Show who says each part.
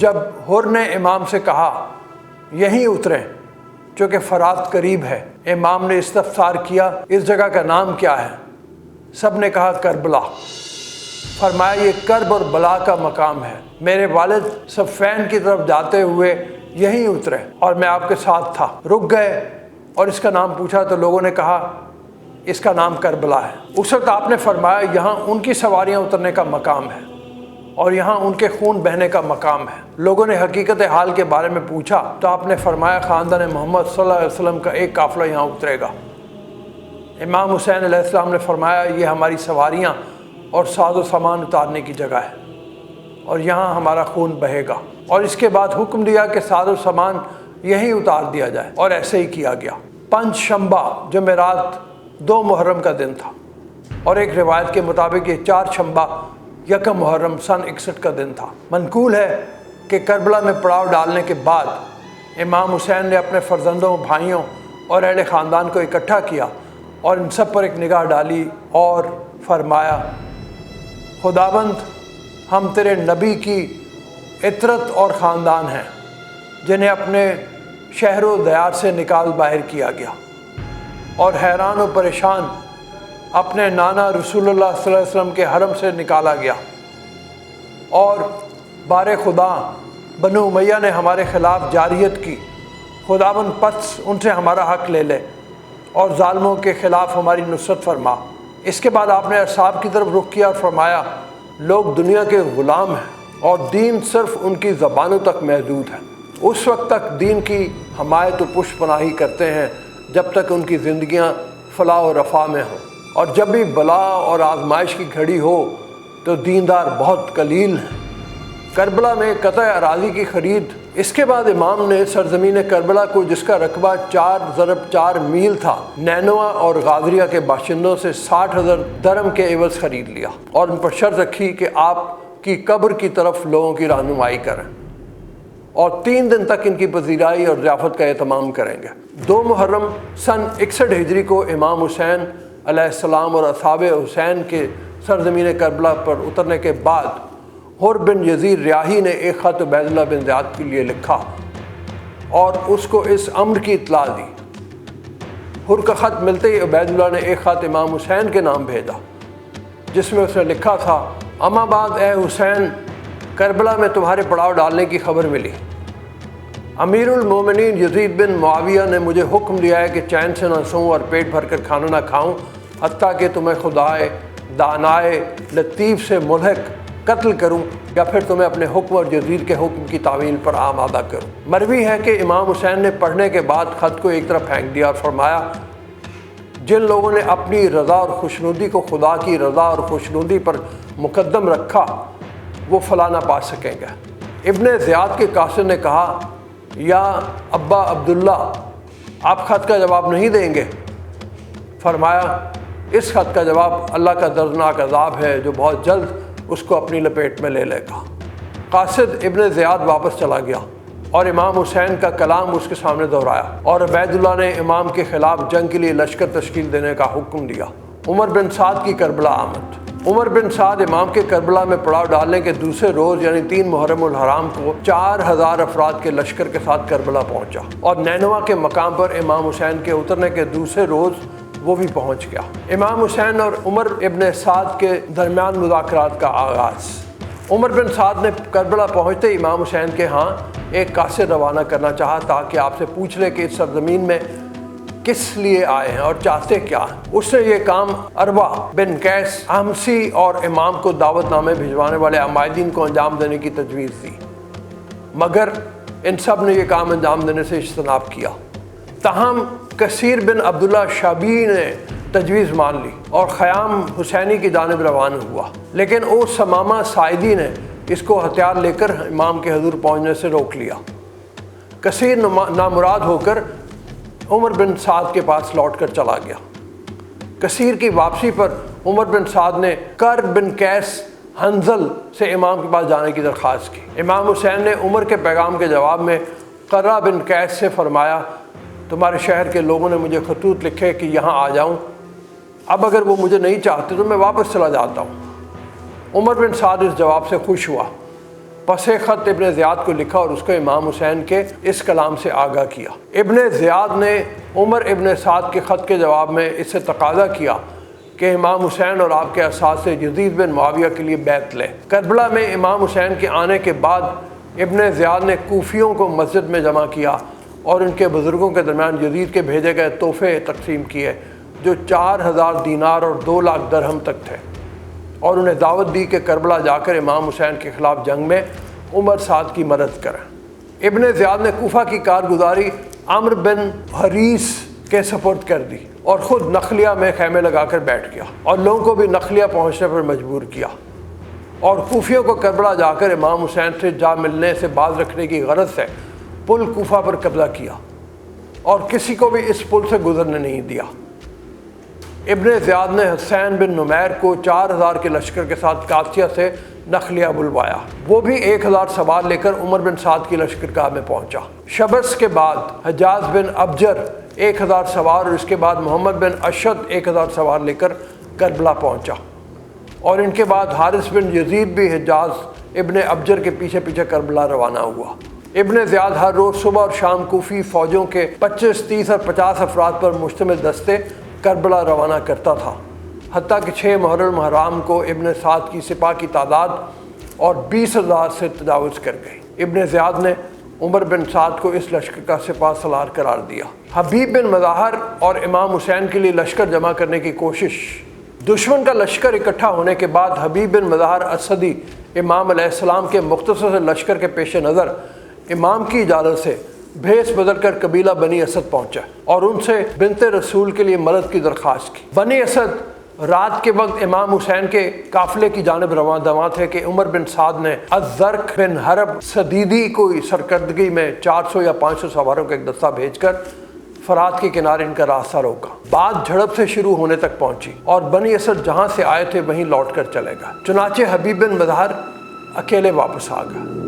Speaker 1: جب حر نے امام سے کہا یہیں اتریں چونکہ فرات قریب ہے، امام نے استفسار کیا اس جگہ کا نام کیا ہے؟ سب نے کہا کربلا۔ فرمایا یہ کرب اور بلا کا مقام ہے، میرے والد صفین کی طرف جاتے ہوئے یہیں اترے اور میں آپ کے ساتھ تھا۔ رک گئے اور اس کا نام پوچھا تو لوگوں نے کہا اس کا نام کربلا ہے۔ اس وقت آپ نے فرمایا یہاں ان کی سواریاں اترنے کا مقام ہے اور یہاں ان کے خون بہنے کا مقام ہے۔ لوگوں نے حقیقت حال کے بارے میں پوچھا تو آپ نے فرمایا خاندان محمد صلی اللہ علیہ وسلم کا ایک قافلہ یہاں اترے گا۔ امام حسین علیہ السلام نے فرمایا یہ ہماری سواریاں اور ساز و سامان اتارنے کی جگہ ہے اور یہاں ہمارا خون بہے گا، اور اس کے بعد حکم دیا کہ ساز و سامان یہیں اتار دیا جائے، اور ایسے ہی کیا گیا۔ پنج شنبہ جمعرات 2 محرم کا دن تھا، اور ایک روایت کے مطابق یہ 4 شنبہ 1 محرم سن 61 کا دن تھا۔ منقول ہے کہ کربلا میں پڑاؤ ڈالنے کے بعد امام حسین نے اپنے فرزندوں، بھائیوں اور اہل خاندان کو اکٹھا کیا اور ان سب پر ایک نگاہ ڈالی اور فرمایا خداوند ہم تیرے نبی کی عطرت اور خاندان ہیں جنہیں اپنے شہر و دیار سے نکال باہر کیا گیا، اور حیران و پریشان اپنے نانا رسول اللہ صلی اللہ علیہ وسلم کے حرم سے نکالا گیا، اور بار خدا بنو امیہ نے ہمارے خلاف جاریت کی، خداوند پس ان سے ہمارا حق لے لے اور ظالموں کے خلاف ہماری نصرت فرما۔ اس کے بعد آپ نے اصحاب کی طرف رخ کیا اور فرمایا لوگ دنیا کے غلام ہیں اور دین صرف ان کی زبانوں تک محدود ہے۔ اس وقت تک دین کی حمایت و پشت پناہی کرتے ہیں جب تک ان کی زندگیاں فلاح و رفاہ میں ہوں، اور جب بھی بلا اور آزمائش کی گھڑی ہو تو دیندار بہت قلیل ہیں۔ کربلا میں قطع اراضی کی خرید۔ اس کے بعد امام نے سرزمین کربلا کو، جس کا رقبہ 4 × 4 میل تھا، نینوا اور غازریہ کے باشندوں سے 60,000 درم کے عوض خرید لیا، اور ان پر شرط رکھی کہ آپ کی قبر کی طرف لوگوں کی رہنمائی کریں اور 3 دن تک ان کی پذیرائی اور ضیافت کا اہتمام کریں گے۔ 2 محرم سن 61 ہجری کو امام حسین علیہ السلام اور اصحاب حسین کے سرزمین کربلا پر اترنے کے بعد حر بن یزید ریاحی نے ایک خط عبید اللہ بن زیاد کے لیے لکھا اور اس کو اس امر کی اطلاع دی۔ حر کا خط ملتے ہی عبید اللہ نے ایک خط امام حسین کے نام بھیجا جس میں اس نے لکھا تھا اما بعد اے حسین، کربلا میں تمہارے پڑاؤ ڈالنے کی خبر ملی۔ امیر المومنین یزید بن معاویہ نے مجھے حکم دیا ہے کہ چین سے نہ سوؤں اور پیٹ بھر کر کھانا نہ کھاؤں حتیٰ کہ تمہیں خدائے دانائے لطیف سے ملحق قتل کروں یا پھر تمہیں اپنے حکم اور یزید کے حکم کی تعویل پر آمادہ کروں۔ مروی ہے کہ امام حسین نے پڑھنے کے بعد خط کو ایک طرف پھینک دیا اور فرمایا جن لوگوں نے اپنی رضا اور خوشنودی کو خدا کی رضا اور خوشنودی پر مقدم رکھا وہ فلاح نہ پا سکیں گے۔ ابن زیاد کے قاصد نے کہا یا ابا عبداللہ آپ خط کا جواب نہیں دیں گے؟ فرمایا اس خط کا جواب اللہ کا دردناک عذاب ہے جو بہت جلد اس کو اپنی لپیٹ میں لے لے گا۔ قاصد ابن زیاد واپس چلا گیا اور امام حسین کا کلام اس کے سامنے دہرایا، اور عبید اللہ نے امام کے خلاف جنگ کے لیے لشکر تشکیل دینے کا حکم دیا۔ عمر بن سعد کی کربلا آمد۔ عمر بن سعد امام کے کربلا میں پڑاؤ ڈالنے کے دوسرے روز یعنی 3 محرم الحرام کو 4000 افراد کے لشکر کے ساتھ کربلا پہنچا، اور نینوا کے مقام پر امام حسین کے اترنے کے دوسرے روز وہ بھی پہنچ گیا۔ امام حسین اور عمر ابن سعد کے درمیان مذاکرات کا آغاز۔ عمر بن سعد نے کربلا پہنچتے ہی امام حسین کے ہاں ایک قاصد روانہ کرنا چاہا تاکہ آپ سے پوچھ لے کہ اس سرزمین میں کس لیے آئے ہیں اور چاہتے کیا ہیں۔ اس نے یہ کام اروا بن قیس احمسی اور امام کو دعوت نامے بھجوانے والے عمائدین کو انجام دینے کی تجویز دی، مگر ان سب نے یہ کام انجام دینے سے اجتناب کیا۔ تاہم کثیر بن عبداللہ شابی نے تجویز مان لی اور خیام حسینی کی جانب روانہ ہوا، لیکن او سمامہ سائدی نے اس کو ہتھیار لے کر امام کے حضور پہنچنے سے روک لیا۔ کثیر نامراد ہو کر عمر بن سعد کے پاس لوٹ کر چلا گیا۔ کثیر کی واپسی پر عمر بن سعد نے کرب بن قیس حنظل سے امام کے پاس جانے کی درخواست کی۔ امام حسین نے عمر کے پیغام کے جواب میں قرہ بن قیس سے فرمایا تمہارے شہر کے لوگوں نے مجھے خطوط لکھے کہ یہاں آ جاؤں، اب اگر وہ مجھے نہیں چاہتے تو میں واپس چلا جاتا ہوں۔ عمر بن سعد اس جواب سے خوش ہوا پس خط ابن زیاد کو لکھا اور اس کو امام حسین کے اس کلام سے آگاہ کیا۔ ابن زیاد نے عمر ابن سعد کے خط کے جواب میں اس سے تقاضا کیا کہ امام حسین اور آپ کے اساتذہ یزید بن معاویہ کے لیے بیعت لیں۔ کربلا میں امام حسین کے آنے کے بعد ابن زیاد نے کوفیوں کو مسجد میں جمع کیا اور ان کے بزرگوں کے درمیان یزید کے بھیجے گئے تحفے تقسیم کیے جو 4000 دینار اور 2 لاکھ درہم تک تھے، اور انہیں دعوت دی کہ کربلا جا کر امام حسین کے خلاف جنگ میں عمر سعد کی مدد کریں۔ ابن زیاد نے کوفہ کی کارگزاری عمرو بن حریث کے سپرد کر دی اور خود نخلیہ میں خیمے لگا کر بیٹھ گیا اور لوگوں کو بھی نخلیہ پہنچنے پر مجبور کیا، اور کوفیوں کو کربلا جا کر امام حسین سے جا ملنے سے باز رکھنے کی غرض سے پل کوفہ پر قبضہ کیا اور کسی کو بھی اس پل سے گزرنے نہیں دیا۔ ابن زیاد نے حسین بن نمیر کو 4000 کے لشکر کے ساتھ قادسیہ سے نخلیہ بلوایا، وہ بھی 1000 سوار لے کر عمر بن سعد کی لشکرگاہ میں پہنچا۔ شبس کے بعد حجاز بن ابجر 1000 سوار اور اس کے بعد محمد بن اشد 1000 سوار لے کر کربلا پہنچا، اور ان کے بعد حارث بن یزید بھی حجاز ابن ابجر کے پیچھے پیچھے کربلا روانہ ہوا۔ ابن زیاد ہر روز صبح اور شام کوفی فوجوں کے 25، 30 اور 50 افراد پر مشتمل دستے کربلا روانہ کرتا تھا، حتیٰ کہ 6 محرم حرام کو ابن سعد کی سپاہ کی تعداد اور 20,000 سے تجاوز کر گئی۔ ابن زیاد نے عمر بن سعد کو اس لشکر کا سپاہ سالار قرار دیا۔ حبیب بن مظاہر اور امام حسین کے لیے لشکر جمع کرنے کی کوشش۔ دشمن کا لشکر اکٹھا ہونے کے بعد حبیب بن مظاہر اسدی امام علیہ السلام کے مختصر سے لشکر کے پیش نظر امام کی اجازت سے بھیس بدل کر قبیلہ بنی اسد پہنچا اور ان سے بنت رسول کے لیے مدد کی درخواست کی۔ بنی اسد رات کے وقت امام حسین کے قافلے کی جانب رواں دواں تھے کہ عمر بن سعد نے الزرق بن حرب صدیدی کو سرکردگی میں 400 یا 500 سواروں کا ایک دستہ بھیج کر فرات کے کنارے ان کا راستہ روکا۔ بات جھڑپ سے شروع ہونے تک پہنچی اور بنی اسد جہاں سے آئے تھے وہیں لوٹ کر چلے گئے، چنانچہ حبیب بن مظاہر اکیلے واپس آ گئے۔